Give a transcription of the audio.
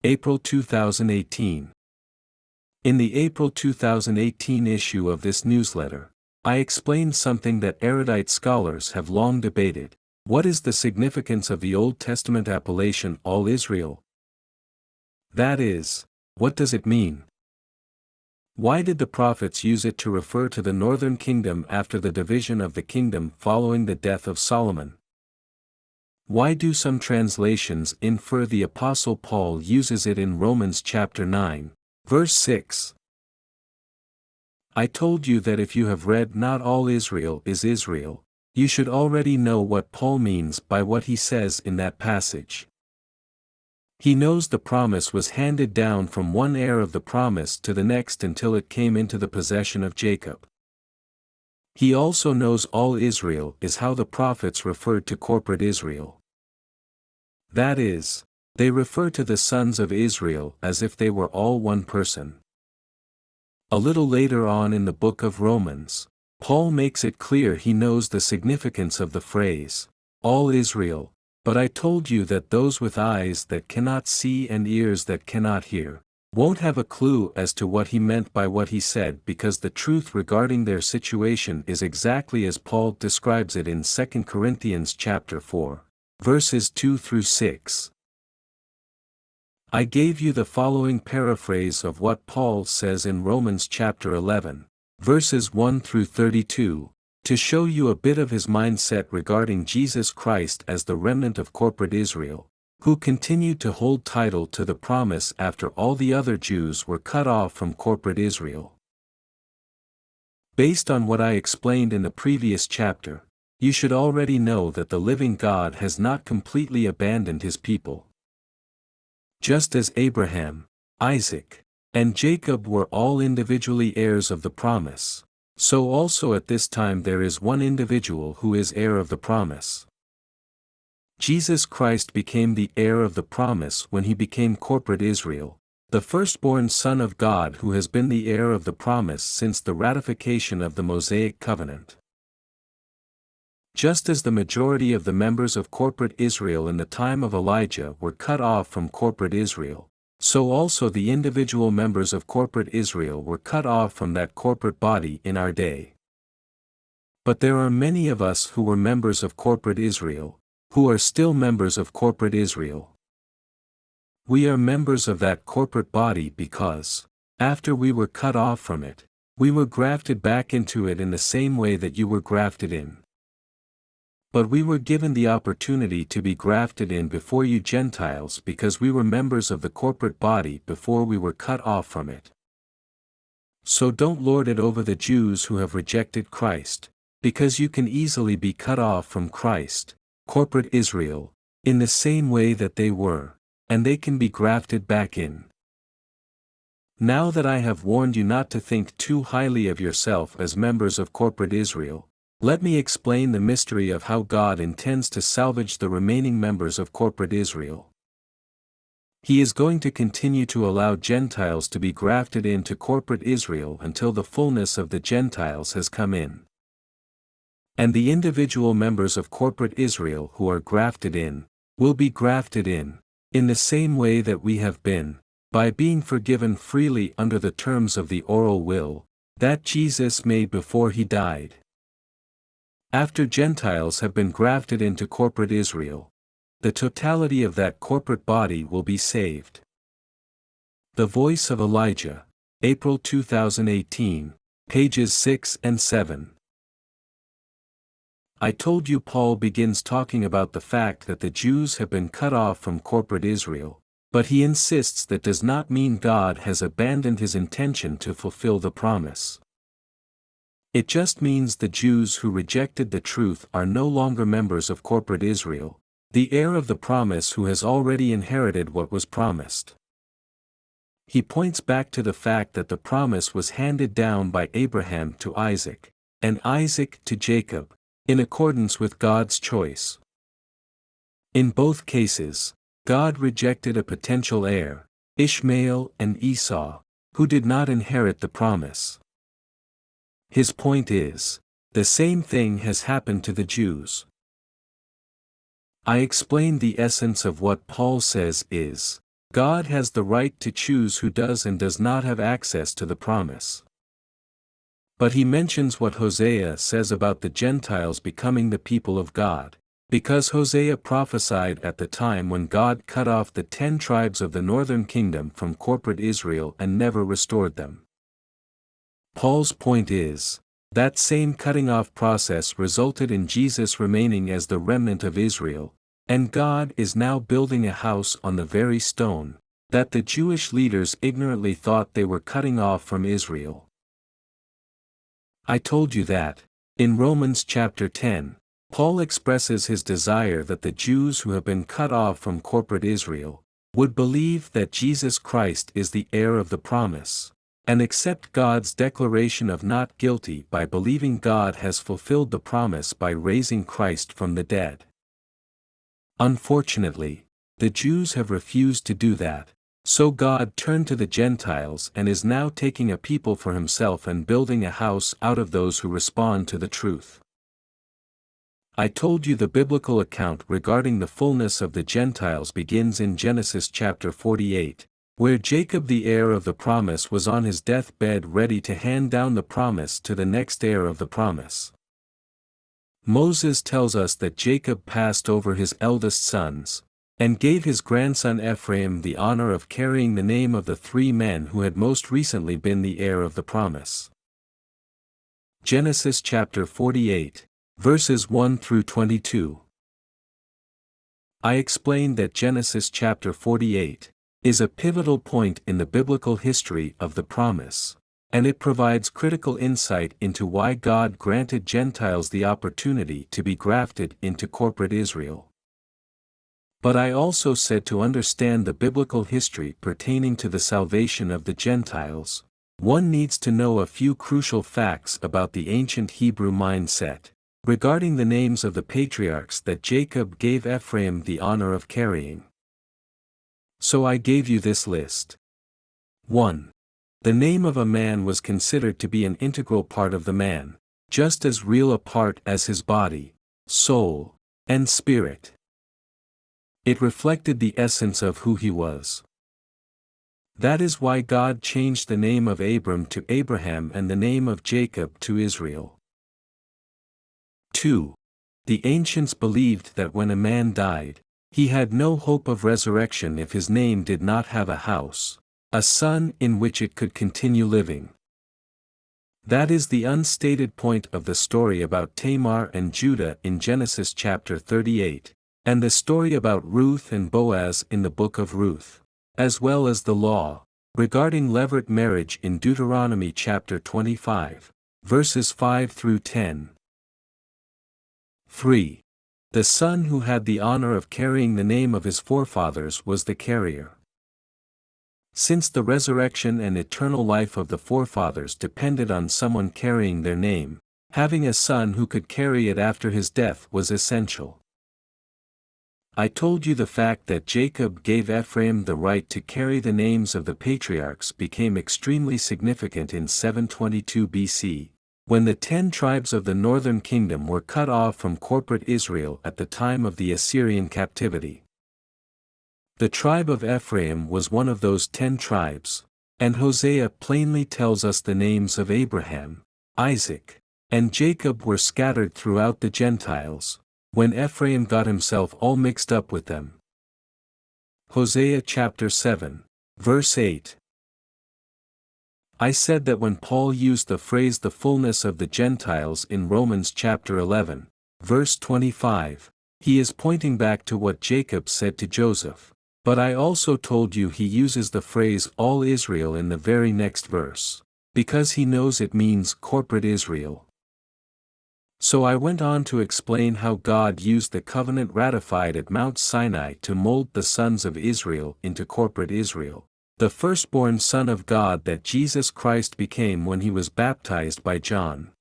April 2018. In the April 2018 issue of this newsletter, I explained something that erudite scholars have long debated. What is the significance of the Old Testament appellation All Israel? That is, what does it mean? Why did the prophets use it to refer to the northern kingdom after the division of the kingdom following the death of Solomon? Why do some translations infer the Apostle Paul uses it in Romans chapter 9, verse 6? I told you that if you have read Not all Israel is Israel, you should already know what Paul means by what he says in that passage. He knows the promise was handed down from one heir of the promise to the next until it came into the possession of Jacob. He also knows all Israel is how the prophets referred to corporate Israel. That is, they refer to the sons of Israel as if they were all one person. A little later on in the book of Romans, Paul makes it clear he knows the significance of the phrase, all Israel, but I told you that those with eyes that cannot see and ears that cannot hear, won't have a clue as to what he meant by what he said because the truth regarding their situation is exactly as Paul describes it in 2 Corinthians chapter 4, verses 2 through 6. I gave you the following paraphrase of what Paul says in Romans chapter 11, verses 1 through 32, to show you a bit of his mindset regarding Jesus Christ as the remnant of corporate Israel, who continued to hold title to the promise after all the other Jews were cut off from corporate Israel. Based on what I explained in the previous chapter, you should already know that the living God has not completely abandoned his people. Just as Abraham, Isaac, and Jacob were all individually heirs of the promise, so also at this time there is one individual who is heir of the promise. Jesus Christ became the heir of the promise when he became corporate Israel, the firstborn Son of God who has been the heir of the promise since the ratification of the Mosaic covenant. Just as the majority of the members of corporate Israel in the time of Elijah were cut off from corporate Israel, so also the individual members of corporate Israel were cut off from that corporate body in our day. But there are many of us who were members of corporate Israel, who are still members of corporate Israel. We are members of that corporate body because, after we were cut off from it, we were grafted back into it in the same way that you were grafted in. But we were given the opportunity to be grafted in before you Gentiles because we were members of the corporate body before we were cut off from it. So don't lord it over the Jews who have rejected Christ, because you can easily be cut off from Christ, corporate Israel, in the same way that they were, and they can be grafted back in. Now that I have warned you not to think too highly of yourself as members of corporate Israel, let me explain the mystery of how God intends to salvage the remaining members of corporate Israel. He is going to continue to allow Gentiles to be grafted into corporate Israel until the fullness of the Gentiles has come in. And the individual members of corporate Israel who are grafted in, will be grafted in the same way that we have been, by being forgiven freely under the terms of the oral will that Jesus made before he died. After Gentiles have been grafted into corporate Israel, the totality of that corporate body will be saved. The Voice of Elijah, April 2018, pages 6 and 7. I told you Paul begins talking about the fact that the Jews have been cut off from corporate Israel, but he insists that does not mean God has abandoned his intention to fulfill the promise. It just means the Jews who rejected the truth are no longer members of corporate Israel, the heir of the promise who has already inherited what was promised. He points back to the fact that the promise was handed down by Abraham to Isaac, and Isaac to Jacob, in accordance with God's choice. In both cases, God rejected a potential heir, Ishmael and Esau, who did not inherit the promise. His point is, the same thing has happened to the Jews. I explained the essence of what Paul says is, God has the right to choose who does and does not have access to the promise. But he mentions what Hosea says about the Gentiles becoming the people of God, because Hosea prophesied at the time when God cut off the 10 tribes of the northern kingdom from corporate Israel and never restored them. Paul's point is, that same cutting off process resulted in Jesus remaining as the remnant of Israel, and God is now building a house on the very stone that the Jewish leaders ignorantly thought they were cutting off from Israel. I told you that, in Romans chapter 10, Paul expresses his desire that the Jews who have been cut off from corporate Israel would believe that Jesus Christ is the heir of the promise, and accept God's declaration of not guilty by believing God has fulfilled the promise by raising Christ from the dead. Unfortunately, the Jews have refused to do that, so God turned to the Gentiles and is now taking a people for himself and building a house out of those who respond to the truth. I told you the biblical account regarding the fullness of the Gentiles begins in Genesis chapter 48, where Jacob the heir of the promise was on his deathbed ready to hand down the promise to the next heir of the promise. Moses tells us that Jacob passed over his eldest sons, and gave his grandson Ephraim the honor of carrying the name of the 3 men who had most recently been the heir of the promise. Genesis chapter 48, verses 1 through 22. I explained that Genesis chapter 48 is a pivotal point in the biblical history of the promise, and it provides critical insight into why God granted Gentiles the opportunity to be grafted into corporate Israel. But I also said to understand the biblical history pertaining to the salvation of the Gentiles, one needs to know a few crucial facts about the ancient Hebrew mindset, regarding the names of the patriarchs that Jacob gave Ephraim the honor of carrying. So I gave you this list. 1. The name of a man was considered to be an integral part of the man, just as real a part as his body, soul, and spirit. It reflected the essence of who he was. That is why God changed the name of Abram to Abraham and the name of Jacob to Israel. 2. The ancients believed that when a man died, he had no hope of resurrection if his name did not have a house, a son in which it could continue living. That is the unstated point of the story about Tamar and Judah in Genesis chapter 38. And the story about Ruth and Boaz in the book of Ruth, as well as the law regarding levirate marriage in Deuteronomy chapter 25, verses 5 through 10. 3. The son who had the honor of carrying the name of his forefathers was the carrier. Since the resurrection and eternal life of the forefathers depended on someone carrying their name, having a son who could carry it after his death was essential. I told you the fact that Jacob gave Ephraim the right to carry the names of the patriarchs became extremely significant in 722 BC, when the 10 tribes of the northern kingdom were cut off from corporate Israel at the time of the Assyrian captivity. The tribe of Ephraim was one of those 10 tribes, and Hosea plainly tells us the names of Abraham, Isaac, and Jacob were scattered throughout the Gentiles, when Ephraim got himself all mixed up with them. Hosea chapter 7, verse 8. I said that when Paul used the phrase the fullness of the Gentiles in Romans chapter 11, verse 25, he is pointing back to what Jacob said to Joseph, but I also told you he uses the phrase all Israel in the very next verse, because he knows it means corporate Israel. So I went on to explain how God used the covenant ratified at Mount Sinai to mold the sons of Israel into corporate Israel, the firstborn Son of God that Jesus Christ became when he was baptized by John.